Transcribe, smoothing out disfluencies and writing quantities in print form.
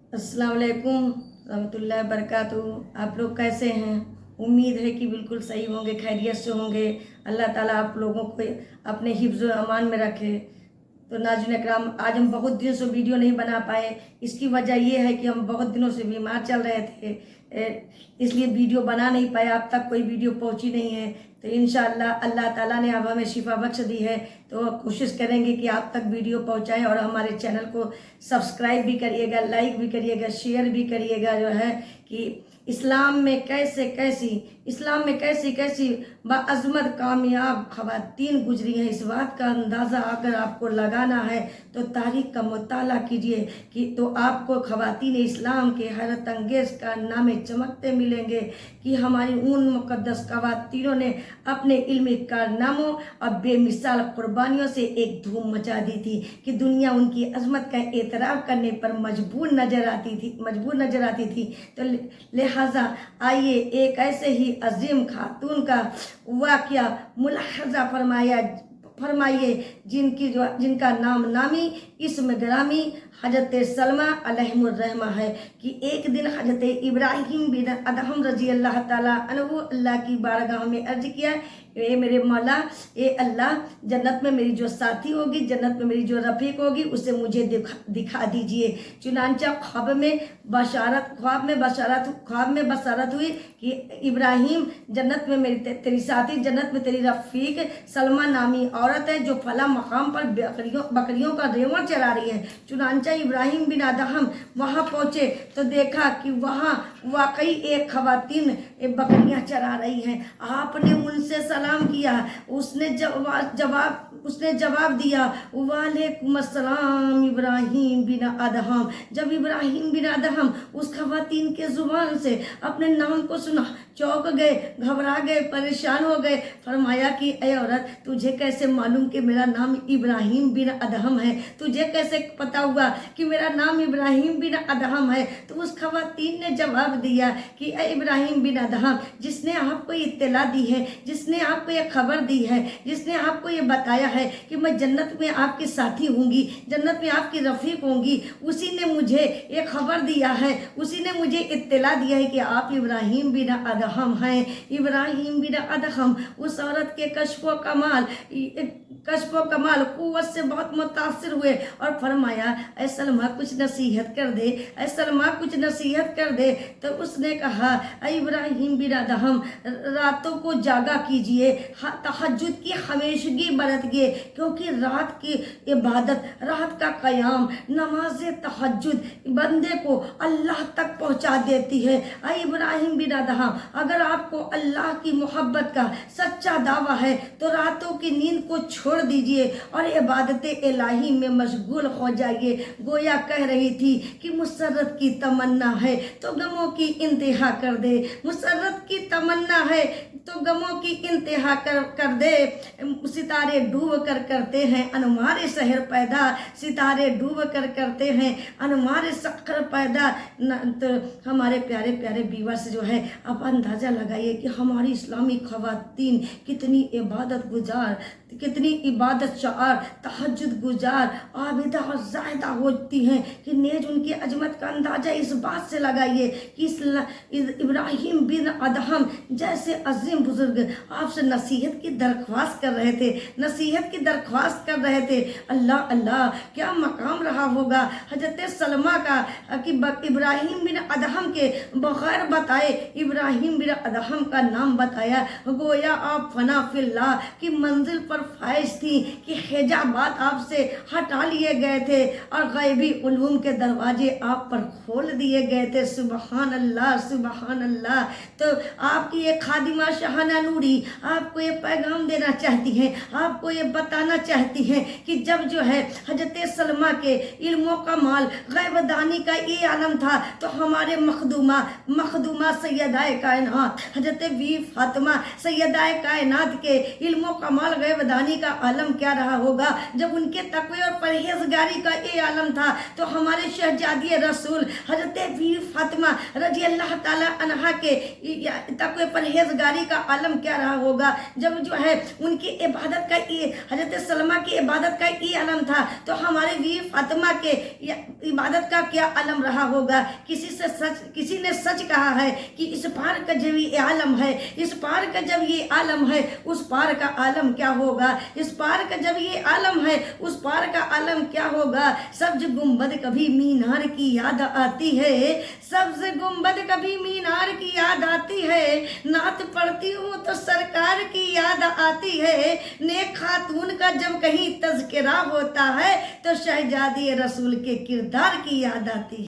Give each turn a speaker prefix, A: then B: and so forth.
A: अस्सलाम वालेकुम रहमतुल्लाहि वबरकातुहू। आप लोग कैसे हैं? उम्मीद है कि बिल्कुल सही होंगे, खैरियत से होंगे। अल्लाह ताला आप लोगों को अपने हिफ्ज़ व अमान में रखे। तो नाज़रीन इकराम, आज हम बहुत दिनों से वीडियो नहीं बना पाए। इसकी वजह ये है कि हम बहुत दिनों से बीमार चल रहे थे, इसलिए वीडियो बना नहीं पाए। आप तक कोई वीडियो पहुंची नहीं है। तो इंशाअल्लाह अल्लाह ताला ने अब हमें शिफा बख्श दी है, तो कोशिश करेंगे कि आप तक वीडियो पहुंचाएं और हमारे चैनल को सब्सक्राइब भी करिएगा, लाइक भी करिएगा, शेयर भी करिएगा। जो है कि इस्लाम में कैसी कैसी बाअज़मत कामयाब ख़वातीन गुजरी हैं, इस बात का अंदाज़ा अगर आपको लगाना है तो तारीख़ का मुताला कीजिए कि तो आपको ख़वातीन इस्लाम के हैरत अंगेज़ कारनामे चमकते मिलेंगे कि हमारी उन मुक़द्दस ख़वातीनों ने अपने इल्मी कारनामों और बेमिसाल कुर्बानियों से एक धूम मचा दी थी कि दुनिया उनकी अज़मत का एतराफ़ करने पर मजबूर नज़र आती थी। तो लिहाजा आइए एक ऐसे ही अजीम खातून का वाक़या मुलाहज़ा फरमाइए जिनका नाम नामी इसम ग्रामी हजरत सलमा अलैहिमुर्रहमा है कि एक दिन हजरत इब्राहिम बिन अदहम रजी अल्लाह ताला अन्हु अल्लाह की बारगाह में अर्ज किया, ए मेरे मौला, ए अल्लाह, जन्नत में मेरी जो साथी होगी, जन्नत में मेरी जो रफ़ीक होगी, उसे मुझे दिखा दीजिए। चुनांचा ख्वाब में बशारत हुई कि इब्राहिम, जन्नत में मेरी तेरी साथी, जन्नत में तेरी रफ़ीक सलमा नामी औरत है जो फला मकाम पर बकरियों का रेवड़ चरा रही है। चुनांचा इब्राहिम बिन अदहम वहाँ पहुँचे तो देखा कि वहाँ वाकई एक ख़वातीन बकरियाँ चरा रही हैं। आपने उनसे सलाम किया, उसने जवाब दिया, वालेकुम अस्सलाम इब्राहिम बिन अदहम। जब इब्राहिम बिन अदहम उस ख़वातीन के ज़ुबान से अपने नाम को सुना, चौंक गए, घबरा गए, परेशान हो गए। फरमाया कि ऐ औरत, तुझे कैसे मालूम कि मेरा नाम इब्राहिम बिन अदहम है? तुझे कैसे पता हुआ कि मेरा नाम इब्राहिम बिन अदहम है? तो उस ख़वातीन ने जवाब दिया कि ऐ इब्राहिम बिन अदहम, जिसने आपको इत्तला दी है, जिसने आपको ये खबर दी है, जिसने आपको ये बताया है कि मैं जन्नत में आपकी साथी होंगी, जन्नत में आपकी रफ़ीक होंगी, उसी ने मुझे ये खबर दिया है, उसी ने मुझे इत्तला दिया है कि आप इब्राहिम बिन अदहम हैं। इब्राहिम बिन अदहम उस औरत के कश्फ़ो कमाल कुव्वत से बहुत मुतासिर हुए और फरमाया, ऐ सलमा कुछ नसीहत कर दे, ऐ सलमा कुछ नसीहत कर दे। तो उसने कहा, ऐ इब्राहिम बिन अदहम, रातों को जागा कीजिए, तहज्जुद की हमेशगी बरतिए, क्योंकि रात की इबादत, रात का क़याम, नमाज तहज्जुद बंदे को अल्लाह तक पहुँचा देती है। ऐ इब्राहिम बिन अदहम, अगर आपको अल्लाह की मोहब्बत का सच्चा दावा है तो रातों की नींद को छोड़ दीजिए और इबादत इलाही में मशगूल हो जाइए। गोया कह रही थी कि मुसर्रत की तमन्ना है तो गमों की इंतहा कर दे, मुसर्रत की तमन्ना है तो गमों की इंतहा कर दे। सितारे डूब कर करते हैं अनवारे शहर पैदा, सितारे डूब कर करते हैं अनवारे शक्कर पैदा। तो हमारे प्यारे प्यारे बीवा से जो है आप अंदाज़ा लगाइए कि हमारी इस्लामी ख़वातीन कितनी इबादत गुजार, कितनी इबादत शार, तहज्जुद गुजार, आबिदा और ज़ाहिदा होती हैं कि नेज उनकी अजमत का अंदाज़ा इस बात से लगाइए कि इब्राहिम बिन अदहम जैसे अजीम बुजुर्ग आपसे नसीहत की दरख्वास्त कर रहे थे। अल्लाह अल्लाह, क्या मकाम रहा होगा हजरत सलमा का कि इब्राहिम बिन अदहम के बगैर बताए इब्राहिम बिन अदहम का नाम बताया। गोया आप फना फिल्लाह की मंजिल पर फाइज थी कि हिजाबात आपसे हटा लिए गए थे और गैबी उलूम के दरवाजे आप पर खोल दिए गए थे। सुबहान अल्लाह, सुबहान अल्लाह। तो आपकी ये खादिमा शहाना नूरी आपको ये पैगाम देना चाहती हैं, आपको ये बताना चाहती हैं कि जब जो है हजरत सलमा के इल्मो कमाल गैबदानी का ये आलम था तो हमारे मखदूमा सैयदाए कायनात कायनात हजरत बी फातिमा सैयदा कायनात के इल्म कमाल गैबदानी का आलम क्या रहा होगा। जब उनके तकवे और परहेजगारी का ये आलम था तो हमारे शहजादी रसूल हजरत बी फातिमा रजी अल्लाह ताला अन्हा के तकवे परहेजगारी का आलम क्या रहा होगा। जब जो है उनकी इबादत का ये हजरत सलमा की इबादत का ये आलम था तो हमारे बी फातिमा के इबादत का क्या आलम रहा होगा। किसी ने सच कहा है कि इस पार का जब ये आलम है, इस पार का जब ये आलम है उस पार का आलम क्या होगा। इस पार का जब ये आलम है उस पार का आलम क्या होगा। सब्ज गुंबद कभी मीनार की याद आती है, सब्ज गुंबद कभी मीनार की याद आती है। नात पढ़ती हूँ तो सरकार की याद आती है। नेक खातून का जब कहीं तज़किरा होता है तो शहजादी रसूल के किरदार की याद आती है।